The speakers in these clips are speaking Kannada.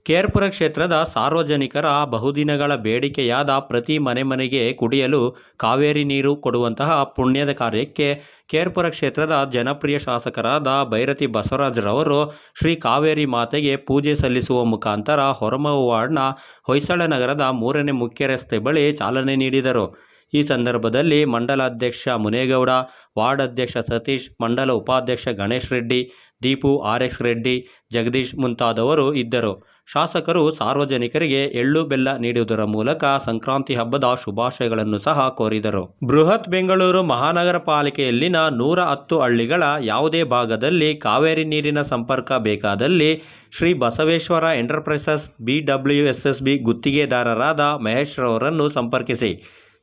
ಕೇರ್ಪುರ ಕ್ಷೇತ್ರದ ಸಾರ್ವಜನಿಕರ ಬಹುದಿನಗಳ ಬೇಡಿಕೆಯಾದ ಪ್ರತಿ ಮನೆಗೆ ಕುಡಿಯಲು ಕಾವೇರಿ ನೀರು ಕೊಡುವಂತಹ ಪುಣ್ಯದ ಕಾರ್ಯಕ್ಕೆ ಕೇರ್ಪುರ ಕ್ಷೇತ್ರದ ಜನಪ್ರಿಯ ಶಾಸಕರಾದ ಬೈರತಿ ಬಸವರಾಜರವರು ಶ್ರೀ ಕಾವೇರಿ ಮಾತೆಗೆ ಪೂಜೆ ಸಲ್ಲಿಸುವ ಮುಖಾಂತರ ಹೊರಮಾವು ವಾರ್ಡ್ನ ಹೊಯ್ಸಳ ನಗರದ 3ನೇ ಮುಖ್ಯ ರಸ್ತೆ ಬಳಿ ಚಾಲನೆ ನೀಡಿದರು. ಈ ಸಂದರ್ಭದಲ್ಲಿ ಮಂಡಲಾಧ್ಯಕ್ಷ ಮುನೇಗೌಡ, ವಾರ್ಡ್ ಅಧ್ಯಕ್ಷ ಸತೀಶ್, ಮಂಡಲ ಉಪಾಧ್ಯಕ್ಷ ಗಣೇಶ್ ರೆಡ್ಡಿ, ದೀಪು, RX ರೆಡ್ಡಿ, ಜಗದೀಶ್ ಮುಂತಾದವರು ಇದ್ದರು. ಶಾಸಕರು ಸಾರ್ವಜನಿಕರಿಗೆ ಎಳ್ಳು ಬೆಲ್ಲ ನೀಡುವುದರ ಮೂಲಕ ಸಂಕ್ರಾಂತಿ ಹಬ್ಬದ ಶುಭಾಶಯಗಳನ್ನು ಸಹ ಕೋರಿದರು. ಬೃಹತ್ ಬೆಂಗಳೂರು ಮಹಾನಗರ ಪಾಲಿಕೆಯಲ್ಲಿನ 110 ಹಳ್ಳಿಗಳ ಯಾವುದೇ ಭಾಗದಲ್ಲಿ ಕಾವೇರಿ ನೀರಿನ ಸಂಪರ್ಕ ಬೇಕಾದಲ್ಲಿ ಶ್ರೀ ಬಸವೇಶ್ವರ ಎಂಟರ್ಪ್ರೈಸಸ್ BWSSB ಗುತ್ತಿಗೆದಾರರಾದ ಮಹೇಶ್ ರವರನ್ನು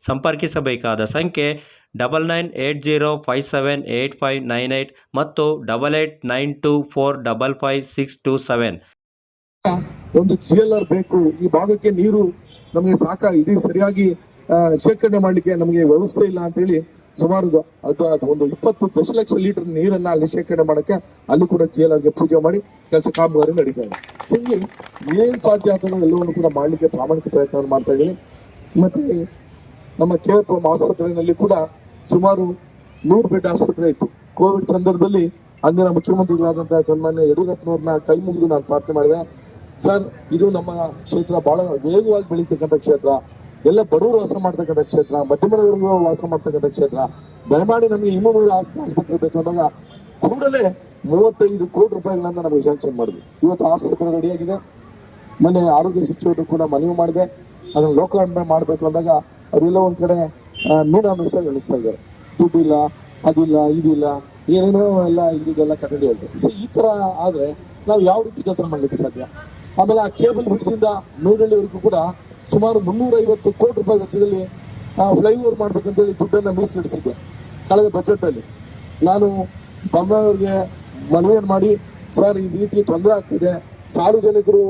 ಸಂಪರ್ಕಿಸಬೇಕಾದ ಸಂಖ್ಯೆ 9980578598 ಮತ್ತು 8892455627. ಒಂದು GLR ಬೇಕು. ಈ ಭಾಗಕ್ಕೆ ನೀರು ನಮಗೆ ಇದು ಸರಿಯಾಗಿ ಶೇಖರಣೆ ಮಾಡಲಿಕ್ಕೆ ನಮಗೆ ವ್ಯವಸ್ಥೆ ಇಲ್ಲ ಅಂತ ಹೇಳಿ ಸುಮಾರು ಒಂದು 20 ದಶಲಕ್ಷ ಲೀಟರ್ ನೀರನ್ನ ಅಲ್ಲಿ ಶೇಖರಣೆ ಮಾಡಕ್ಕೆ ಅಲ್ಲಿ ಕೂಡ GLRಗೆ ಪೂಜೆ ಮಾಡಿ ಕೆಲಸ ಕಾಮಗಾರಿ ನಡೀತಾ ಇದೆ. ಹೀಗೆ ಏನ್ ಸಾಧ್ಯ ಆಗ್ತದೆ ಎಲ್ಲವನ್ನು ಕೂಡ ಮಾಡ್ಲಿಕ್ಕೆ ಪ್ರಾಮಾಣಿಕ ಪ್ರಯತ್ನ ಮಾಡ್ತಾ ಇದ್ದೀನಿ. ಮತ್ತೆ ನಮ್ಮ KFM ಆಸ್ಪತ್ರೆಯಲ್ಲಿ ಕೂಡ ಸುಮಾರು 100 ಬೆಡ್ ಆಸ್ಪತ್ರೆ ಇತ್ತು. ಕೋವಿಡ್ ಸಂದರ್ಭದಲ್ಲಿ ಅಂದಿನ ಮುಖ್ಯಮಂತ್ರಿಗಳಾದಂತಹ ಸನ್ಮಾನ್ಯ ಯಡಿಯೂರಪ್ಪನವ್ರನ್ನ ಕೈ ಮುಗಿದು ನಾನು ಪ್ರಾರ್ಥನೆ ಮಾಡಿದೆ. ಸರ್, ಇದು ನಮ್ಮ ಕ್ಷೇತ್ರ ಬಹಳ ವೇಗವಾಗಿ ಬೆಳೀತಕ್ಕಂಥ ಕ್ಷೇತ್ರ, ಎಲ್ಲ ಬಡವರು ವಾಸ ಮಾಡ್ತಕ್ಕಂಥ ಕ್ಷೇತ್ರ, ಮಧ್ಯಮವರ್ಗ ವಾಸ ಮಾಡ್ತಕ್ಕಂಥ ಕ್ಷೇತ್ರ, ದಯಮಾಡಿ ನಮಗೆ 200 ಆಸ್ಪತ್ರೆ ಬೇಕು ಅಂದಾಗ ಕೂಡಲೇ 35 ಕೋಟಿ ರೂಪಾಯಿಗಳನ್ನ ನಮಗೆ ಸ್ಯಾಂಕ್ಷನ್ ಮಾಡಿದ್ವಿ. ಇವತ್ತು ಆಸ್ಪತ್ರೆ ರೆಡಿಯಾಗಿದೆ. ಮೊನ್ನೆ ಆರೋಗ್ಯ ಸಚಿವರು ಕೂಡ ಮನವಿ ಮಾಡಿದೆ, ಅದನ್ನು ಲೋಕಾರ್ಪಣೆ ಮಾಡಬೇಕು ಅಂದಾಗ ಅವರೆಲ್ಲ ಒಂದ್ ಕಡೆ ಮೀನಾಮೇಷ ಎಣಿಸ್ತಾ ಇದ್ದಾರೆ. ದುಡ್ಡಿಲ್ಲ, ಅದಿಲ್ಲ, ಇದಿಲ್ಲ, ಏನೇನೋ ಎಲ್ಲ ಇಲ್ಲಿದೆಲ್ಲ ಕನ್ನಡಿ ಹೇಳ್ತಾರೆ. ಸೊ ಈ ತರ ಆದ್ರೆ ನಾವು ಯಾವ ರೀತಿ ಕೆಲಸ ಮಾಡ್ಲಿಕ್ಕೆ ಸಾಧ್ಯ? ಆಮೇಲೆ ಆ ಕೇಬಲ್ ಬ್ರಿಡ್ಜಿಂದ ಮೇಡಳ್ಳಿವರೆಗೂ ಕೂಡ ಸುಮಾರು 350 ಕೋಟಿ ರೂಪಾಯಿ ವೆಚ್ಚದಲ್ಲಿ ಫ್ಲೈಓವರ್ ಮಾಡ್ಬೇಕಂತೇಳಿ ದುಡ್ಡನ್ನು ಮೀಸಲಿಡಿಸಿದ್ದೆ ಕಳೆದ ಬಜೆಟ್ ಅಲ್ಲಿ. ನಾನು ಬೊಮ್ಮಾಯಿಯವರಿಗೆ ಮನವಿಯನ್ನು ಮಾಡಿ, ಸರ್ ಈ ರೀತಿ ತೊಂದರೆ ಆಗ್ತಿದೆ, ಸಾರ್ವಜನಿಕರು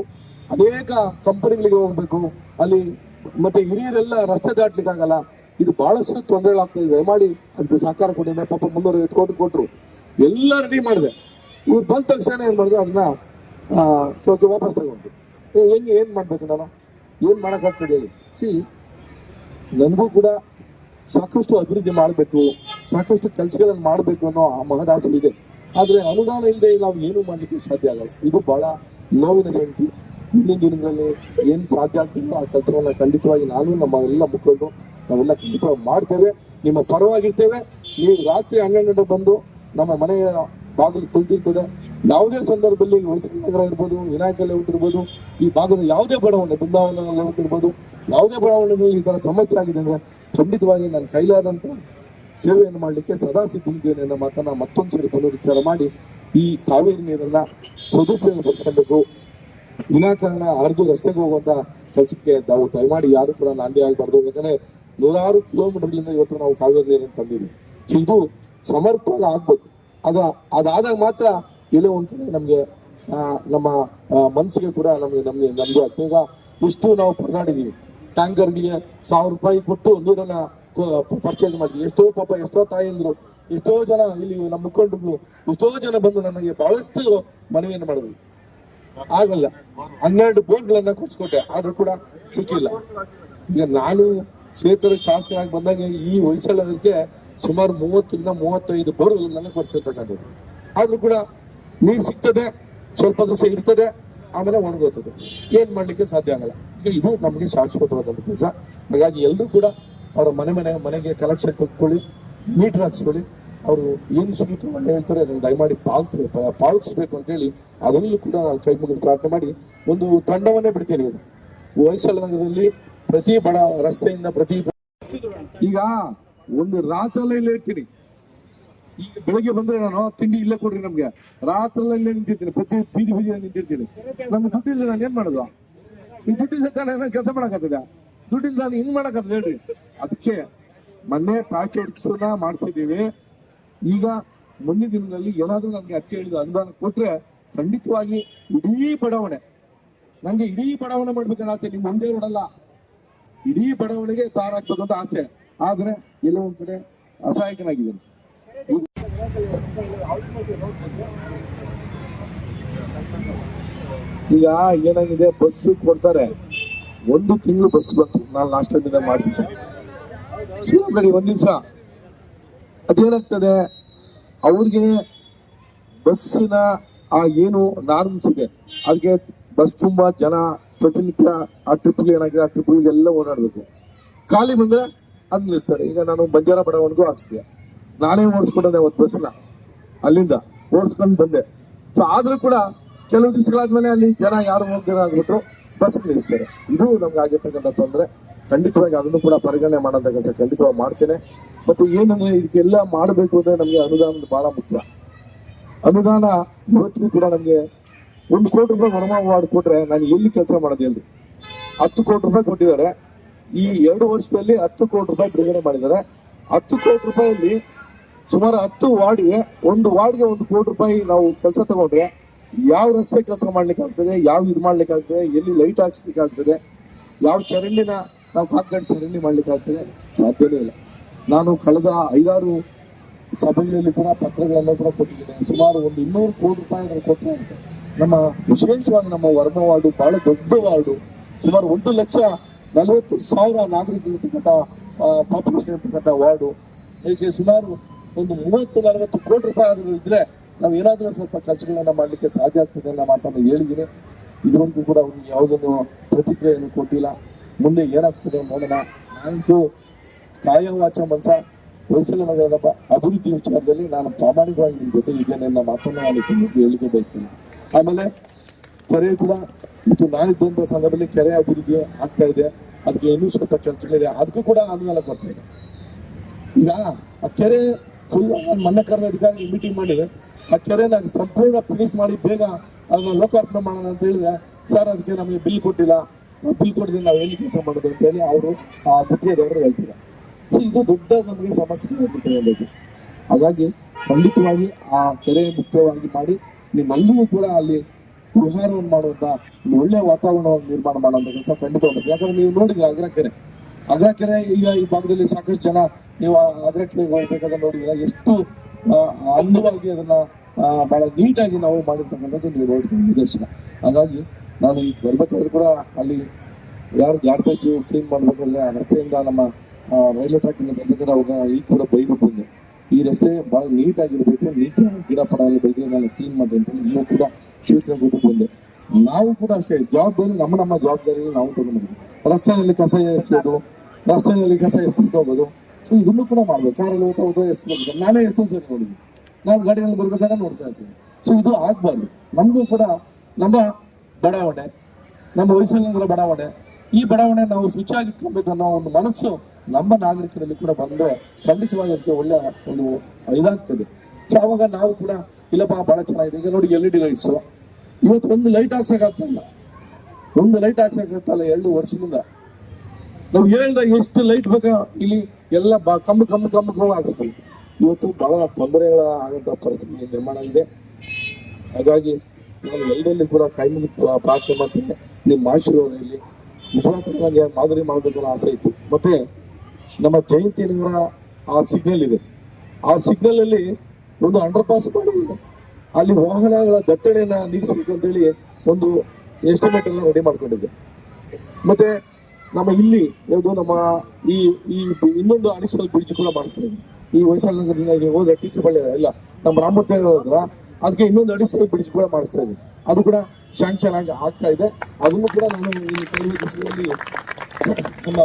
ಅನೇಕ ಕಂಪನಿಗಳಿಗೆ ಹೋಗ್ಬೇಕು, ಅಲ್ಲಿ ಮತ್ತೆ ಹಿರಿಯರೆಲ್ಲ ರಸ್ತೆ ದಾಟ್ಲಿಕ್ಕೆ ಆಗಲ್ಲ, ಇದು ಬಹಳಷ್ಟು ತೊಂದರೆಗಳಾಗ್ತಾ ಇದೆ, ಮಾಡಿ ಅದಕ್ಕೆ ಸಹಕಾರ ಕೊಟ್ಟಿದ್ದೆ. ಪಾಪ 350 ಕೋಟಿ ಕೊಟ್ಟರು, ಎಲ್ಲ ರೆಡಿ ಮಾಡಿದೆ. ಇವ್ರು ಬಂದ ತಕ್ಷಣ ಏನ್ ಮಾಡಿದ್ರು, ಅದನ್ನ ವಾಪಸ್ ತಗೊಂಡು ಹೆಂಗೆ ಏನ್ ಮಾಡ್ಬೇಕು, ನಾನು ಏನ್ ಮಾಡಕ್ಕಾಗ್ತದೆ ಹೇಳಿ? ನನಗೂ ಕೂಡ ಸಾಕಷ್ಟು ಅಭಿವೃದ್ಧಿ ಮಾಡಬೇಕು, ಸಾಕಷ್ಟು ಕೆಲಸಗಳನ್ನು ಮಾಡಬೇಕು ಅನ್ನೋ ಮಹದಾಸೆ ಇದೆ. ಆದ್ರೆ ಅನುದಾನ ಇಲ್ಲದೆ ನಾವು ಏನು ಮಾಡ್ಲಿಕ್ಕೆ ಸಾಧ್ಯ ಆಗಲ್ಲ. ಇದು ಬಹಳ ನೋವಿನ ಸಂಗತಿ. ಮುಂದಿನ ದಿನಗಳಲ್ಲಿ ಏನ್ ಸಾಧ್ಯ ಆಗ್ತಿಲ್ಲ ಆ ಕೆಲಸವನ್ನ ಖಂಡಿತವಾಗಿ ನಾನು, ನಮ್ಮ ಎಲ್ಲ ಮುಖಂಡರು ನಾವೆಲ್ಲ ಖಂಡಿತವಾಗಿ ಮಾಡ್ತೇವೆ, ನಿಮ್ಮ ಪರವಾಗಿರ್ತೇವೆ. ನೀವು ರಾತ್ರಿ 12 ಗಂಟೆ ಬಂದು ನಮ್ಮ ಮನೆಯ ಬಾಗಿಲು ತೆಗೆದಿರ್ತದೆ. ಯಾವುದೇ ಸಂದರ್ಭದಲ್ಲಿ ಹೊಯ್ಸಳ ನಗರ ಇರ್ಬೋದು, ವಿನಾಯಕ ಲೇಔಟ್ ಇರ್ಬೋದು, ಈ ಭಾಗದ ಯಾವುದೇ ಬಡಾವಣೆ, ಬೃಂದಾವನ ಲೇಔಟ್ ಇರ್ಬೋದು, ಯಾವುದೇ ಬಡಾವಣೆಗಳಲ್ಲಿ ಈ ತರ ಸಮಸ್ಯೆ ಆಗಿದೆ ಅಂದ್ರೆ ಖಂಡಿತವಾಗಿ ನಾನು ಕೈಲಾದಂತ ಸೇವೆಯನ್ನು ಮಾಡಲಿಕ್ಕೆ ಸದಾ ಸಿದ್ಧಿದ್ದೇನೆ ಅನ್ನೋ ಮಾತನ್ನ ಮತ್ತೊಂದು ಸರಿ ಪುನರುಚ್ಚಾರ ಮಾಡಿ ಈ ಕಾವೇರಿ ನೀರನ್ನ ಸದುಪಯೋಗ ಪಡಿಸ್ಕೊಳ್ಬೇಕು. ವಿನಾಕಾರಣ ಅರ್ಜು ರಸ್ತೆಗೆ ಹೋಗುವಂತ ಕೆಲಸಕ್ಕೆ ನಾವು ದಯಮಾಡಿ ಯಾರು ಕೂಡ ನಾಂದಿ ಆಗಬಾರ್ದು. ಯಾಕಂದ್ರೆ 100 ಕಿಲೋಮೀಟರ್ಗಳಿಂದ ಇವತ್ತು ನಾವು ಕಾವೇರಿ ನೀರನ್ನು ತಂದಿದ್ದೀವಿ. ಇದು ಸಮರ್ಪಕ ಆಗ್ಬೇಕು. ಅದಾದಾಗ ಮಾತ್ರ ಎಲ್ಲೋ ಒಂದ್ ಕಡೆ ನಮ್ಗೆ ನಮ್ಮ ಮನಸ್ಸಿಗೆ ಕೂಡ ನಮ್ಗೆ ಈಗ ಇಷ್ಟು ನಾವು ಪರದಾಡಿದೀವಿ. ಟ್ಯಾಂಕರ್ಗೆ 1000 ರೂಪಾಯಿ ಕೊಟ್ಟು ನೀರನ್ನ ಪರ್ಚೇಸ್ ಮಾಡಿದ್ವಿ. ಎಷ್ಟೋ ತಾಯಂದ್ರು, ಎಷ್ಟೋ ಜನ ಇಲ್ಲಿ ನಮ್ಮ ಮುಖಂಡರು, ಎಷ್ಟೋ ಜನ ಬಂದು ನನಗೆ ಬಹಳಷ್ಟು ಮನವಿಯನ್ನು ಮಾಡಿದ್ವಿ. ಆಗಲ್ಲ, 12 ಬೋರ್ಡ್ಗಳನ್ನ ಕೊಡ್ಸ್ಕೊಟ್ಟೆ, ಆದ್ರೂ ಕೂಡ ಸಿಕ್ಕಿಲ್ಲ. ಈಗ ನಾನು ಕ್ಷೇತ್ರ ಶಾಸಕರಾಗಿ ಬಂದಾಗ ಈ ಹೊಯ್ಸಳಕ್ಕೆ ಸುಮಾರು 30ರಿಂದ 35 ಬೋರ್ಗಳನ್ನ ಕೊಡ್ಸಿರ್ತಕ್ಕಂಥದ್ದು. ಆದ್ರೂ ಕೂಡ ನೀರು ಸಿಗ್ತದೆ, ಸ್ವಲ್ಪ ದಿವಸ ಇರ್ತದೆ, ಆಮೇಲೆ ಒಣಗೋಗ್ತದೆ, ಏನ್ ಮಾಡ್ಲಿಕ್ಕೆ ಸಾಧ್ಯ ಆಗಲ್ಲ. ಈಗ ಇದು ನಮಗೆ ಶಾಶ್ವತವಾದಂಥ ಕೆಲಸ. ಹಾಗಾಗಿ ಎಲ್ಲರೂ ಕೂಡ ಅವರ ಮನೆಗೆ ಕಲೆಕ್ಷನ್ ತೆಗೆದುಕೊಳ್ಳಿ, ಮೀಟರ್ ಹಾಕ್ಸ್ಕೊಳ್ಳಿ. ಅವರು ಏನು ಸೂತ್ರವನ್ನು ಹೇಳ್ತಾರೆ ಅದನ್ನು ದಯಮಾಡಿ ಪಾಲಿಸ್ಬೇಕು ಅಂತೇಳಿ ಅದರಲ್ಲೂ ಕೂಡ ನಾನು ಕೈ ಮುಗಿದು ಪ್ರಾರ್ಥನೆ ಮಾಡಿ ಒಂದು ತಂಡವನ್ನೇ ಬಿಡ್ತೇನೆ. ಹೊಯ್ಸಳ ನಗರದಲ್ಲಿ ಪ್ರತಿ ಬಡ ರಸ್ತೆಯಿಂದ ಈಗ ಒಂದು ರಾತ್ರೆಲ್ಲ ಇಲ್ಲೇ ಇರ್ತೀನಿ. ಈಗ ಬೆಳಗ್ಗೆ ಬಂದ್ರೆ ನಾನು ತಿಂಡಿ ಇಲ್ಲೇ ಕೊಡ್ರಿ ನಮ್ಗೆ, ರಾತ್ರೆಲ್ಲ ಇಲ್ಲೇ ನಿಂತಿರ್ತೀನಿ, ಪ್ರತಿ ಬೀದಿ ನಿಂತಿರ್ತೀನಿ. ನಮ್ಗೆ ದುಡ್ಡಿಲ್ಲ, ನಾನು ಏನ್ ಮಾಡೋದು? ಈ ದುಡ್ಡಿಂದ ನಾನು ಕೆಲಸ ಮಾಡಕತ್ತದ, ದುಡ್ಡಿಂದ ನಾನು ಹಿಂಗ್ ಮಾಡಕತ್ತದ ಹೇಳ್ರಿ. ಅದಕ್ಕೆ ಮೊನ್ನೆ ಪ್ಯಾಚ್ ವರ್ಕ್ಸ್ ಮಾಡಿಸಿದ್ದೀವಿ. ಈಗ ಮುಂದಿನ ದಿನದಲ್ಲಿ ಏನಾದ್ರೂ ನನಗೆ ಅಚ್ಚೆ ಹೇಳಿದ ಅನುದಾನ ಕೊಟ್ರೆ ಖಂಡಿತವಾಗಿ ಇಡೀ ಬಡಾವಣೆ ಮಾಡ್ಬೇಕನ್ನ ಆಸೆ. ನಿಮ್ಗೆ ಒಂದೇ ನೋಡಲ್ಲ, ಇಡೀ ಬಡಾವಣೆಗೆ ತಾರಾಕ್ಬೇಕು ಅಂತ ಆಸೆ. ಆದ್ರೆ ಎಲ್ಲೋ ಒಂದ್ ಕಡೆ ಅಸಹಾಯಕನಾಗಿದ್ದೇನೆ. ಈಗ ಏನಾಗಿದೆ, ಬಸ್ ಕೊಡ್ತಾರೆ, 1 ತಿಂಗಳು ಬಸ್ ಬಂತು, ನಾನು ಲಾಸ್ಟ್ ಟೈಮ್ ಮಾಡಿಸಿದ್ದೆ. ನೋಡಿ ಒಂದ್ ನಿಮಿಷ, ಅದೇನಾಗ್ತದೆ ಅವ್ರಿಗೆ ಬಸ್ಸಿನ ಆ ಏನು ನಾರ್ಮ್ಸ್ ಇದೆ, ಅದಕ್ಕೆ ಬಸ್ ತುಂಬಾ ಜನ ಪ್ರತಿನಿತ್ಯ ಆ ಟ್ರಿಪ್ಗೆ ಏನಾಗಿದೆ, ಆ ಟ್ರಿಪ್ಗೆಲ್ಲ ಓಡಾಡ್ಬೇಕು. ಖಾಲಿ ಬಂದ್ರೆ ಅದ್ ನಿಲ್ಲಿಸ್ತಾರೆ. ಈಗ ನಾನು ಬಂಜಾರ ಬಡಾವಣೆಗೂ ಹಾಕ್ಸಿದೆ, ನಾನೇ ಓಡಿಸ್ಕೊಂಡೆ ಒಂದು ಬಸ್ನ, ಅಲ್ಲಿಂದ ಓಡಿಸ್ಕೊಂಡು ಬಂದೆ. ಸೊ ಆದ್ರೂ ಕೂಡ ಕೆಲವು ದಿವಸಗಳಾದ್ಮೇಲೆ ಅಲ್ಲಿ ಜನ ಯಾರು ಹೋಗ್ತಾರೆ ಆಗ್ಬಿಟ್ರು ಬಸ್ ನಿಲ್ಲಿಸ್ತಾರೆ. ಇದು ನಮ್ಗೆ ಆಗಿರ್ತಕ್ಕಂಥ ತೊಂದರೆ. ಖಂಡಿತವಾಗಿ ಅದನ್ನು ಕೂಡ ಪರಿಗಣನೆ ಮಾಡೋಂಥ ಕೆಲಸ ಖಂಡಿತವಾಗಿ ಮಾಡ್ತೇನೆ. ಮತ್ತೆ ಏನಂದ್ರೆ ಇದಕ್ಕೆಲ್ಲ ಮಾಡಬೇಕು ಅಂದ್ರೆ ನಮಗೆ ಅನುದಾನ ಬಹಳ ಮುಖ್ಯ. ಅನುದಾನ ಇವತ್ತಿಗೂ ಕೂಡ ನಮಗೆ 1 ಕೋಟಿ ರೂಪಾಯಿ ವರ್ಮ ಅವಾರ್ಡ್ ಕೊಟ್ರೆ ನಾನು ಎಲ್ಲಿ ಕೆಲಸ ಮಾಡೋದು ಹೇಳಿ. 10 ಕೋಟಿ ರೂಪಾಯಿ ಕೊಟ್ಟಿದ್ದಾರೆ. ಈ 2 ವರ್ಷದಲ್ಲಿ 10 ಕೋಟಿ ರೂಪಾಯಿ ಬಿಡುಗಡೆ ಮಾಡಿದ್ದಾರೆ. 10 ಕೋಟಿ ರೂಪಾಯಿಯಲ್ಲಿ ಸುಮಾರು 10 ವಾರ್ಡ್ಗೆ, 1 ವಾರ್ಡ್ಗೆ 1 ಕೋಟಿ ರೂಪಾಯಿ ನಾವು ಕೆಲಸ ತಗೊಂಡ್ರೆ ಯಾವ ರಸ್ತೆ ಕೆಲಸ ಮಾಡ್ಲಿಕ್ಕೆ ಆಗ್ತದೆ, ಯಾವ ಇದು ಮಾಡ್ಲಿಕ್ಕೆ ಆಗ್ತದೆ, ಎಲ್ಲಿ ಲೈಟ್ ಹಾಕ್ಸ್ಲಿಕ್ಕೆ ಆಗ್ತದೆ, ಯಾವ ಚರಂಡಿನ ನಾವು ಹಾಕಿ ಚರಂಡಿ ಮಾಡ್ಲಿಕ್ಕೆ ಆಗ್ತದೆ, ಸಾಧ್ಯನೇ ಇಲ್ಲ. ನಾನು ಕಳೆದ 5-6 ಸಭೆಗಳಲ್ಲಿ ಕೂಡ ಪತ್ರಗಳನ್ನು ಕೂಡ ಕೊಟ್ಟಿದ್ದೇನೆ. ಸುಮಾರು 200 ಕೋಟಿ ರೂಪಾಯಿ ಕೊಟ್ಟರೆ ನಮ್ಮ ವಿಶೇಷವಾಗಿ ನಮ್ಮ ವರ್ಮ ವಾರ್ಡು ಬಹಳ ದೊಡ್ಡ ವಾರ್ಡು, ಸುಮಾರು 1,40,40,000 ನಾಗರಿಕರು ಇರ್ತಕ್ಕಂಥ ಪಾಪ್ಯುಲೇಷನ್ ಇರ್ತಕ್ಕಂಥ ವಾರ್ಡು. ಇದಕ್ಕೆ ಸುಮಾರು 30-40 ಕೋಟಿ ರೂಪಾಯಿ ಆದರೂ ಇದ್ರೆ ನಾವು ಏನಾದರೂ ಸ್ವಲ್ಪ ಕೆಲಸಗಳನ್ನ ಮಾಡ್ಲಿಕ್ಕೆ ಸಾಧ್ಯ ಆಗ್ತದೆ ಅನ್ನೋ ಮಾತನ್ನು ಹೇಳಿದ್ದೀನಿ. ಇದರೊಂದು ಕೂಡ ಅವ್ರಿಗೆ ಯಾವುದನ್ನು ಪ್ರತಿಕ್ರಿಯೆಯನ್ನು ಕೊಟ್ಟಿಲ್ಲ. ಮುಂದೆ ಏನಾಗ್ತದೆ ನೋಡೋಣ. ನಾನಂತೂ ಕಾಯ ವಾಚ ಮನಸ ಹೊಯ್ಸಳ ನಗರದ ಅಭಿವೃದ್ಧಿ ವಿಚಾರದಲ್ಲಿ ನಾನು ಪ್ರಾಮಾಣಿಕವಾಗಿ ನಿಮ್ಮ ಜೊತೆ ಇದ್ದೇನೆ ಅನ್ನೋ ಮಾತನ್ನು ನಾನು ಹೇಳಿಕೆ ಬಯಸ್ತೇನೆ. ಆಮೇಲೆ ಕೆರೆ ಕೂಡ ಮತ್ತು ನಾನಿದ್ದಂಥ ಸಂದರ್ಭದಲ್ಲಿ ಕೆರೆ ಅಭಿವೃದ್ಧಿ ಆಗ್ತಾ ಇದೆ. ಅದಕ್ಕೆ ಇನ್ನೂ ಸ್ವಲ್ಪ ಕೆಲಸಗಳಿದೆ, ಅದಕ್ಕೂ ಕೂಡ ಅನುದಾನ ಕೊಡ್ತಾ ಇದೆ. ಈಗ ಆ ಕೆರೆ ಫುಲ್ ಮೊನ್ನೆ ಕರೆದ ಅಧಿಕಾರಿ ಮೀಟಿಂಗ್ ಮಾಡಿ ಆ ಕೆರೆನ ಸಂಪೂರ್ಣ ಫಿನಿಶ್ ಮಾಡಿ ಬೇಗ ಅದನ್ನ ಲೋಕಾರ್ಪಣೆ ಮಾಡೋಣ ಅಂತ ಹೇಳಿದ್ರೆ, ಸರ್ ಅದಕ್ಕೆ ನಮಗೆ ಬಿಲ್ ಕೊಟ್ಟಿಲ್ಲ, ಬಿಲ್ ಕೊಟ್ಟಿದ್ರೆ ನಾವು ಎಲ್ಲಿ ಕೆಲಸ ಮಾಡೋದು ಅಂತ ಹೇಳಿ ಅವರು ಆ ಗುತ್ತಿಗೆದವರು ಹೇಳ್ತಾರೆ. ಸೊ ಇದು ದೊಡ್ಡ ನಮಗೆ ಸಮಸ್ಯೆ ಹೇಳ್ಬೇಕು. ಹಾಗಾಗಿ ಖಂಡಿತವಾಗಿ ಆ ಕೆರೆ ಮುಖ್ಯವಾಗಿ ಮಾಡಿ ನಿಮ್ಮೆಲ್ಲರಿಗೂ ಕೂಡ ಅಲ್ಲಿ ವಿಹಾರವನ್ನು ಮಾಡುವಂತ ಒಂದು ಒಳ್ಳೆಯ ವಾತಾವರಣವನ್ನು ನಿರ್ಮಾಣ ಮಾಡುವಂತ ಕೆಲಸ ಖಂಡಿತ ಹೋಗ್ಬೇಕು. ಯಾಕಂದ್ರೆ ನೀವು ನೋಡಿದ್ರೆ ಅಗ್ರಕೆರೆ ಈಗ ಈ ಭಾಗದಲ್ಲಿ ಸಾಕಷ್ಟು ಜನ ನೀವು ಅಗ್ರಕೆರೆಗೆ ಹೋಗ್ಬೇಕಾದ್ರೆ ನೋಡಿದ್ರೆ ಎಷ್ಟು ಅಂದವಾಗಿ ಅದನ್ನ ಬಹಳ ನೀಟಾಗಿ ನಾವು ಮಾಡಿರ್ತಕ್ಕಂಥದ್ದು ನೀವು ನೋಡ್ತೀವಿ ನಿದರ್ಶನ. ಹಾಗಾಗಿ ನಾನು ಈಗ ಬರ್ಬೇಕಾದ್ರೆ ಕೂಡ ಅಲ್ಲಿ ಯಾರು ಗಾರ್ಬೇಜ್ ಕ್ಲೀನ್ ಮಾಡ್ಬೇಕಾದ್ರೆ ಆ ರಸ್ತೆಯಿಂದ ನಮ್ಮ ರೈಲ್ವೆ ಟ್ರ್ಯಾಕ್ ಇಂದ ಬರ್ಬೇಕಾದ್ರೆ ಅವಾಗ ಈಗ ಕೂಡ ಬೈದು ಬಂದೆ, ಈ ರಸ್ತೆ ಬಹಳ ನೀಟಾಗಿರ್ಬೇಕು, ನೀಟಾಗಿ ಗಿಡ ಪಡ ಎಲ್ಲ ಬೆಳೆದ್ರೆ ನಾನು ಕ್ಲೀನ್ ಮಾಡಿ ಅಂತ ಇನ್ನೂ ಕೂಡ ಸೂಚನೆ ಕೊಟ್ಟು ಬಂದೆ. ನಾವು ಕೂಡ ಅಷ್ಟೇ ಜವಾಬ್ದಾರಿ ನಮ್ಮ ಜವಾಬ್ದಾರಿಯನ್ನು ನಾವು ತಗೊಂಡ್ಬಂದ್ವಿ. ರಸ್ತೆಯಲ್ಲಿ ಕಸ ಎಸ್ಬೋದು, ರಸ್ತೆಯಲ್ಲಿ ಕಸ ಎಸ್ಬಿಟ್ಟು ಹೋಗೋದು, ಸೊ ಇದನ್ನು ಕೂಡ ಮಾಡ್ಬೇಕು. ಕಾರಲ್ಲಿ ಹೋಗ್ತಾ ಎಸ್ಬೇಕು. ನಾನೇ ಎಷ್ಟೊಂದು ಸರಿ ನೋಡಿದ್ವಿ, ನಾನು ಗಾಡಿಯಲ್ಲಿ ಬರ್ಬೇಕಾದ್ರೆ ನೋಡ್ತಾ ಇರ್ತೀನಿ. ಸೊ ಇದು ಆಗ್ಬಾರ್ದು. ನಮಗೂ ಕೂಡ ನಮ್ಮ ಬಡಾವಣೆ, ನಮ್ಮ ಹೊಯ್ಸಳ ಬಡಾವಣೆ, ಈ ಬಡಾವಣೆ ನಾವು ಶುಚಿಯಾಗಿ ಇಟ್ಕೊಬೇಕು ಅನ್ನೋ ಒಂದು ಮನಸ್ಸು ನಮ್ಮ ನಾಗರಿಕರಲ್ಲಿ ಕೂಡ ಬಂದ್ರೆ ಖಂಡಿತವಾಗಿ ಅದಕ್ಕೆ ಒಳ್ಳೆ ಒಂದು ಇದಾಗ್ತದೆ. ಸೊ ಅವಾಗ ನಾವು ಕೂಡ ಇಲ್ಲಪ್ಪ ಬಹಳ ಚೆನ್ನಾಗಿದೆ. ಈಗ ನೋಡಿ LED ಲೈಟ್ಸ್ ಇವತ್ತು ಒಂದು ಲೈಟ್ ಹಾಕ್ಸಕ್ಕಾಗ್ತಲ್ಲ, 2 ವರ್ಷದಿಂದ ನಾವು ಹೇಳ್ದ ಎಷ್ಟು ಲೈಟ್ ಬೇಕಾ ಇಲ್ಲಿ ಎಲ್ಲ ಕಮ್ಮಿ ಹಾಕ್ಸ್ತೀವಿ. ಇವತ್ತು ಬಹಳ ತೊಂದರೆಗಳ ಆಗಂತ ಪರಿಸ್ಥಿತಿ ನಿರ್ಮಾಣ ಇದೆ. ಹಾಗಾಗಿ ನಾನು ಎಲ್ಲರಲ್ಲಿ ಕೂಡ ಕೈ ಮುಗಿದು ಪ್ರಾರ್ಥನೆ ಮಾಡ್ತೇನೆ, ನಿಮ್ಮ ಆಶೀರ್ವಾದದಲ್ಲಿ ನಿಜವಾಗಿ ಮಾದರಿ ಮಾಡಬೇಕು ಅನ್ನೋ ಆಸೆ ಇತ್ತು. ಮತ್ತೆ ನಮ್ಮ ಜಯಂತಿ ನಗರ ಆ ಸಿಗ್ನಲ್ ಇದೆ, ಆ ಸಿಗ್ನಲ್ ಅಲ್ಲಿ ಒಂದು ಅಂಡರ್ಪಾಸ್ ಮಾಡಿ ಅಲ್ಲಿ ವಾಹನಗಳ ದಟ್ಟಣೆಯನ್ನ ನಿಲ್ಲಿಸಬೇಕು ಅಂತೇಳಿ ಒಂದು ಎಸ್ಟಿಮೇಟ್ ಎಲ್ಲ ರೆಡಿ ಮಾಡ್ಕೊಂಡಿದ್ದೆ. ಮತ್ತೆ ನಮ್ಮ ಇಲ್ಲಿ ಯಾವುದು ನಮ್ಮ ಈ ಇನ್ನೊಂದು ಅಡಿಷನಲ್ ಬ್ರಿಡ್ಜ್ ಕೂಡ ಮಾಡಿಸ್ತಾ ಇದ್ವಿ. ಈ ಹೊಯ್ಸಳ ನಗರದಿಂದ ಹೋದ TC ಬಳ್ಳಿ ಎಲ್ಲ ನಮ್ಮ ರಾಮಮೂರ್ತಿ ಹೇಳಿದ್ರ ಅದಕ್ಕೆ ಇನ್ನೊಂದು ಅಡಿಷನಲ್ ಬ್ರಿಡ್ಜ್ ಕೂಡ ಮಾಡಿಸ್ತಾ ಇದ್ವಿ. ಅದು ಕೂಡ ಶಾಂಕ್ಷನ್ ಆಗಿ ಆಗ್ತಾ ಇದೆ. ಅದನ್ನು ಕೂಡ ನಾನು ಈ ಕೆಲವು ದಿವಸದಲ್ಲಿ ನಮ್ಮ